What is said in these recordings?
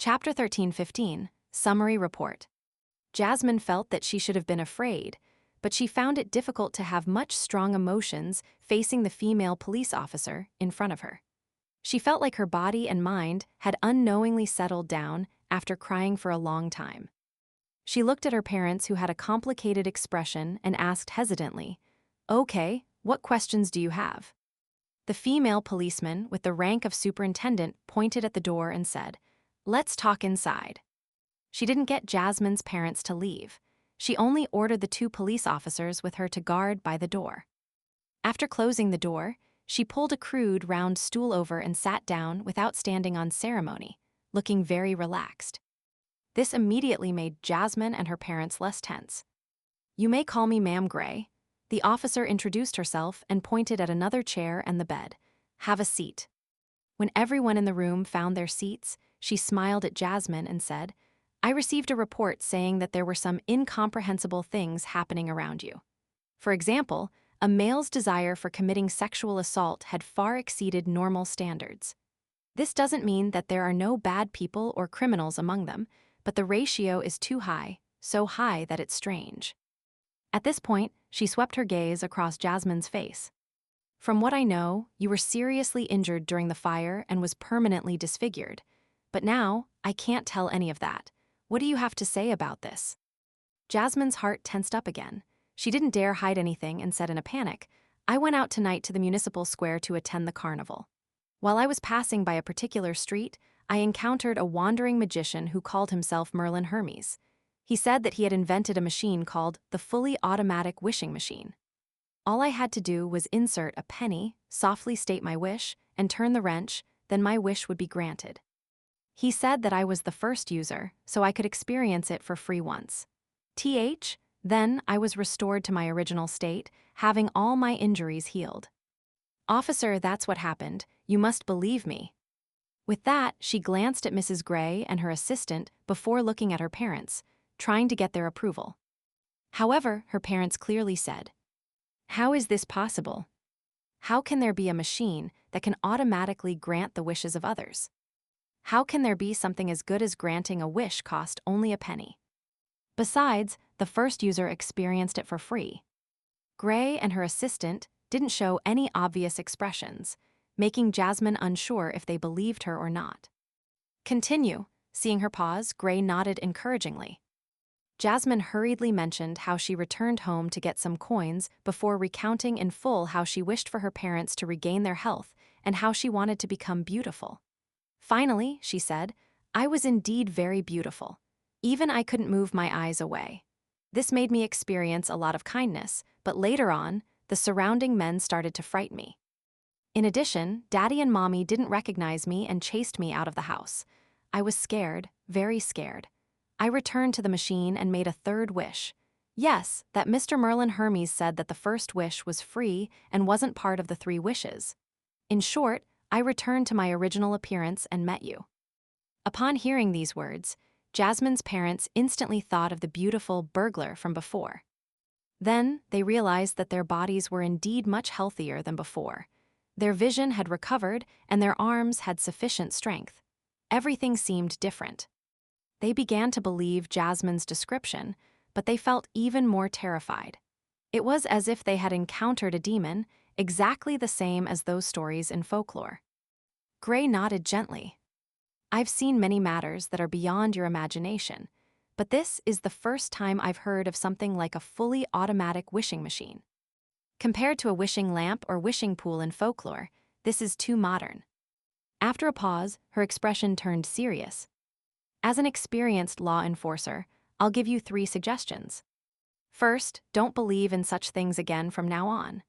Chapter 13:15, Summary Report. Jasmine felt that she should have been afraid, but she found it difficult to have much strong emotions facing the female police officer in front of her. She felt like her body and mind had unknowingly settled down after crying for a long time. She looked at her parents, who had a complicated expression, and asked hesitantly, "Okay, what questions do you have?" The female policeman with the rank of superintendent pointed at the door and said, "Let's talk inside." She didn't get Jasmine's parents to leave. She only ordered the two police officers with her to guard by the door. After closing the door, she pulled a crude, round stool over and sat down without standing on ceremony, looking very relaxed. This immediately made Jasmine and her parents less tense. "You may call me Ma'am Gray." The officer introduced herself and pointed at another chair and the bed. "Have a seat." When everyone in the room found their seats, she smiled at Jasmine and said, "I received a report saying that there were some incomprehensible things happening around you. For example, a male's desire for committing sexual assault had far exceeded normal standards. This doesn't mean that there are no bad people or criminals among them, but the ratio is too high, so high that it's strange." At this point, she swept her gaze across Jasmine's face. "From what I know, you were seriously injured during the fire and was permanently disfigured. But now, I can't tell any of that. What do you have to say about this?" Jasmine's heart tensed up again. She didn't dare hide anything and said in a panic, "I went out tonight to the municipal square to attend the carnival. While I was passing by a particular street, I encountered a wandering magician who called himself Merlin Hermes. He said that he had invented a machine called the fully automatic wishing machine. All I had to do was insert a penny, softly state my wish, and turn the wrench, then my wish would be granted. He said that I was the first user, so I could experience it for free once. Then I was restored to my original state, having all my injuries healed. Officer, that's what happened. You must believe me." With that, she glanced at Mrs. Gray and her assistant before looking at her parents, trying to get their approval. However, her parents clearly said, "How is this possible? How can there be a machine that can automatically grant the wishes of others? How can there be something as good as granting a wish cost only a penny? Besides, the first user experienced it for free." Gray and her assistant didn't show any obvious expressions, making Jasmine unsure if they believed her or not. "Continue." Seeing her pause, Gray nodded encouragingly. Jasmine hurriedly mentioned how she returned home to get some coins before recounting in full how she wished for her parents to regain their health and how she wanted to become beautiful. "Finally," she said, "I was indeed very beautiful. Even I couldn't move my eyes away. This made me experience a lot of kindness, but later on, the surrounding men started to frighten me. In addition, Daddy and Mommy didn't recognize me and chased me out of the house. I was scared, very scared. I returned to the machine and made a third wish. Yes, that Mr. Merlin Hermes said that the first wish was free and wasn't part of the 3 wishes. In short, I returned to my original appearance and met you." Upon hearing these words, Jasmine's parents instantly thought of the beautiful burglar from before. Then, they realized that their bodies were indeed much healthier than before. Their vision had recovered and their arms had sufficient strength. Everything seemed different. They began to believe Jasmine's description, but they felt even more terrified. It was as if they had encountered a demon, exactly the same as those stories in folklore. Gray nodded gently. "I've seen many matters that are beyond your imagination, but this is the first time I've heard of something like a fully automatic wishing machine. Compared to a wishing lamp or wishing pool in folklore, this is too modern." After a pause, her expression turned serious. "As an experienced law enforcer, I'll give you 3 suggestions. First, don't believe in such things again from now on.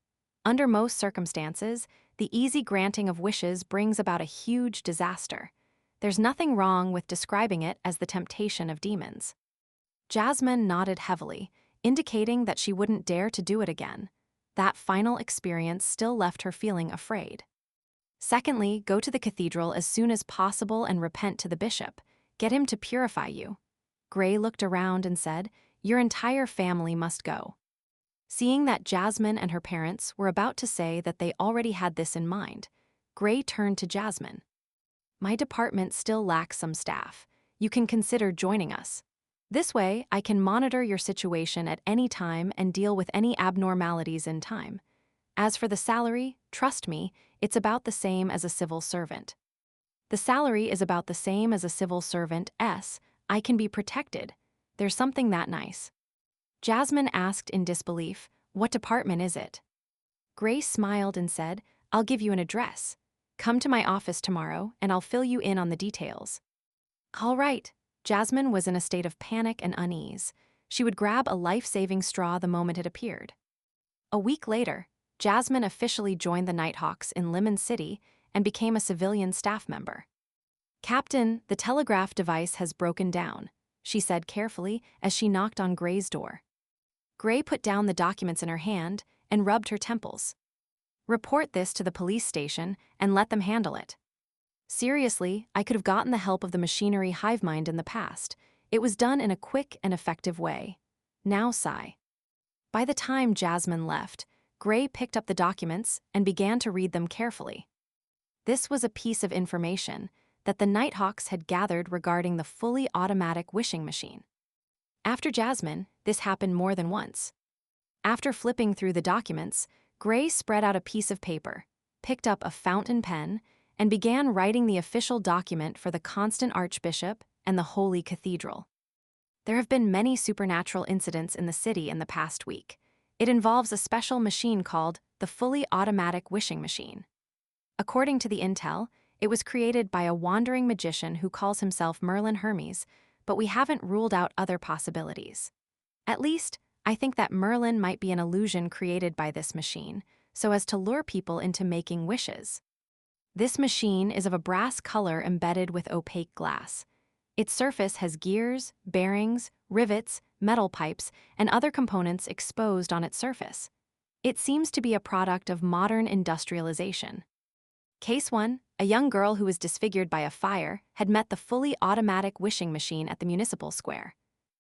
Under most circumstances, the easy granting of wishes brings about a huge disaster. There's nothing wrong with describing it as the temptation of demons." Jasmine nodded heavily, indicating that she wouldn't dare to do it again. That final experience still left her feeling afraid. Secondly, go to the cathedral as soon as possible and repent to the bishop. Get him to purify you. Gray looked around and said, "Your entire family must go." Seeing that Jasmine and her parents were about to say that they already had this in mind, Gray turned to Jasmine. "My department still lacks some staff. you can consider joining us. This way, I can monitor your situation at any time and deal with any abnormalities in time. As for the salary, trust me, it's about the same as a civil servant. The salary is about the same as a civil servant. I can be protected. There's something that nice. Jasmine asked in disbelief, "What department is it?" Grace smiled and said, "I'll give you an address. Come to my office tomorrow and I'll fill you in on the details." All right. Jasmine was in a state of panic and unease. She would grab a life-saving straw the moment it appeared. A week later, Jasmine officially joined the Nighthawks in Lemon City and became a civilian staff member. "Captain, the telegraph device has broken down," she said carefully as she knocked on Gray's door. Gray put down the documents in her hand and rubbed her temples. "Report this to the police station and let them handle it." Seriously, I could have gotten the help of the machinery hive mind in the past. It was done in a quick and effective way. Now sigh. By the time Jasmine left, Gray picked up the documents and began to read them carefully. This was a piece of information that the Nighthawks had gathered regarding the fully automatic wishing machine. After Jasmine, this happened more than once. After flipping through the documents, Gray spread out a piece of paper, picked up a fountain pen, and began writing the official document for the Constant Archbishop and the Holy Cathedral. There have been many supernatural incidents in the city in the past week. It involves a special machine called the Fully Automatic Wishing Machine. According to the intel, it was created by a wandering magician who calls himself Merlin Hermes, but we haven't ruled out other possibilities. At least, I think that Merlin might be an illusion created by this machine, so as to lure people into making wishes. This machine is of a brass color embedded with opaque glass. Its surface has gears, bearings, rivets, metal pipes, and other components exposed on its surface. It seems to be a product of modern industrialization. Case 1, a young girl who was disfigured by a fire had met the fully automatic wishing machine at the municipal square.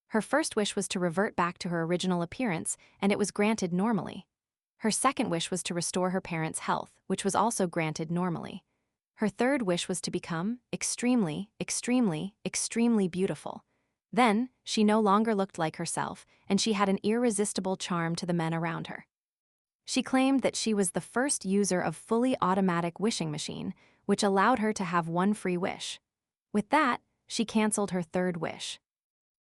Her first wish was to revert back to her original appearance, and it was granted normally. Her second wish was to restore her parents' health, which was also granted normally. Her third wish was to become extremely, extremely, extremely beautiful. Then, she no longer looked like herself, and she had an irresistible charm to the men around her. She claimed that she was the first user of fully automatic wishing machine, which allowed her to have one free wish. With that, she canceled her third wish.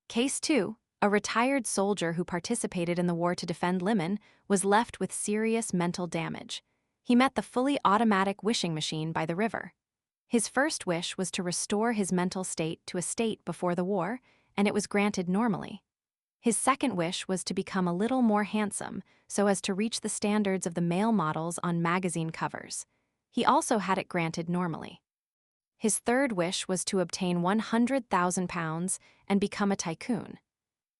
Case 2, a retired soldier who participated in the war to defend Lemon was left with serious mental damage. He met the fully automatic wishing machine by the river. His first wish was to restore his mental state to a state before the war, and it was granted normally. His second wish was to become a little more handsome, so as to reach the standards of the male models on magazine covers. He also had it granted normally. His third wish was to obtain £100,000 and become a tycoon.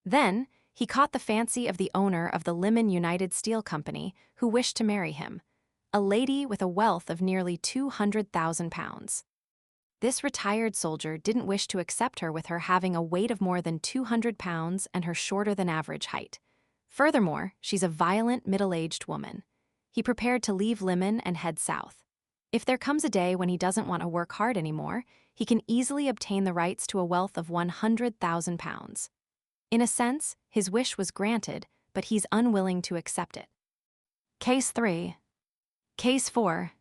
Then, he caught the fancy of the owner of the Lemon United Steel Company, who wished to marry him, a lady with a wealth of nearly £200,000. This retired soldier didn't wish to accept her with her having a weight of more than 200 pounds and her shorter than average height. Furthermore, she's a violent, middle-aged woman. He prepared to leave Lemon and head south. If there comes a day when he doesn't want to work hard anymore, he can easily obtain the rights to a wealth of £100,000. In a sense, his wish was granted, but he's unwilling to accept it. Case 3. Case 4.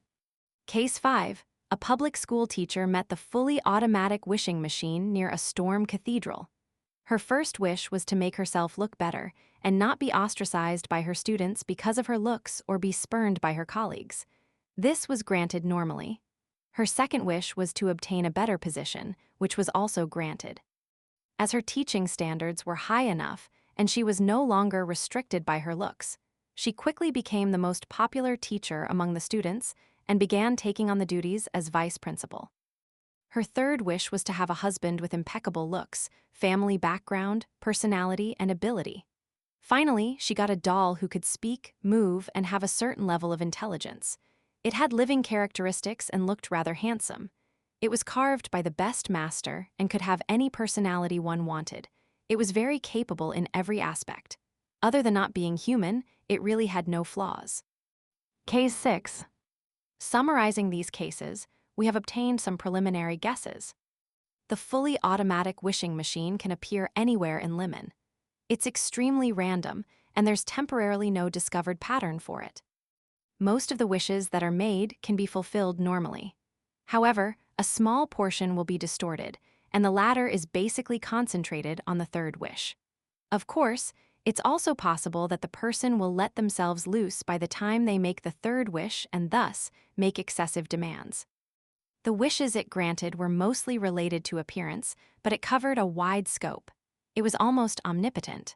Case 5. A public school teacher met the fully automatic wishing machine near a storm cathedral. Her first wish was to make herself look better and not be ostracized by her students because of her looks or be spurned by her colleagues. This was granted normally. Her second wish was to obtain a better position, which was also granted. As her teaching standards were high enough and she was no longer restricted by her looks, she quickly became the most popular teacher among the students and began taking on the duties as vice principal. Her third wish was to have a husband with impeccable looks, family background, personality, and ability. Finally, she got a doll who could speak, move, and have a certain level of intelligence. It had living characteristics and looked rather handsome. It was carved by the best master and could have any personality one wanted. It was very capable in every aspect. Other than not being human, it really had no flaws. Case 6. Summarizing these cases, we have obtained some preliminary guesses. The fully automatic wishing machine can appear anywhere in Limon. It's extremely random, and there's temporarily no discovered pattern for it. Most of the wishes that are made can be fulfilled normally. However, a small portion will be distorted, and the latter is basically concentrated on the third wish. Of course, it's also possible that the person will let themselves loose by the time they make the third wish and thus make excessive demands. The wishes it granted were mostly related to appearance, but it covered a wide scope. It was almost omnipotent.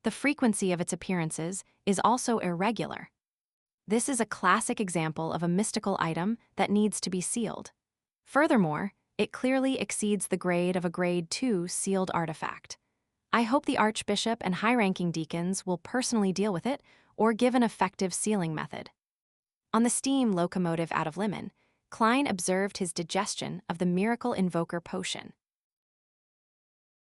The frequency of its appearances is also irregular. This is a classic example of a mystical item that needs to be sealed. Furthermore, it clearly exceeds the grade of a Grade 2 sealed artifact. I hope the Archbishop and high-ranking deacons will personally deal with it or give an effective sealing method. On the steam locomotive out of Limon, Klein observed his digestion of the Miracle Invoker potion.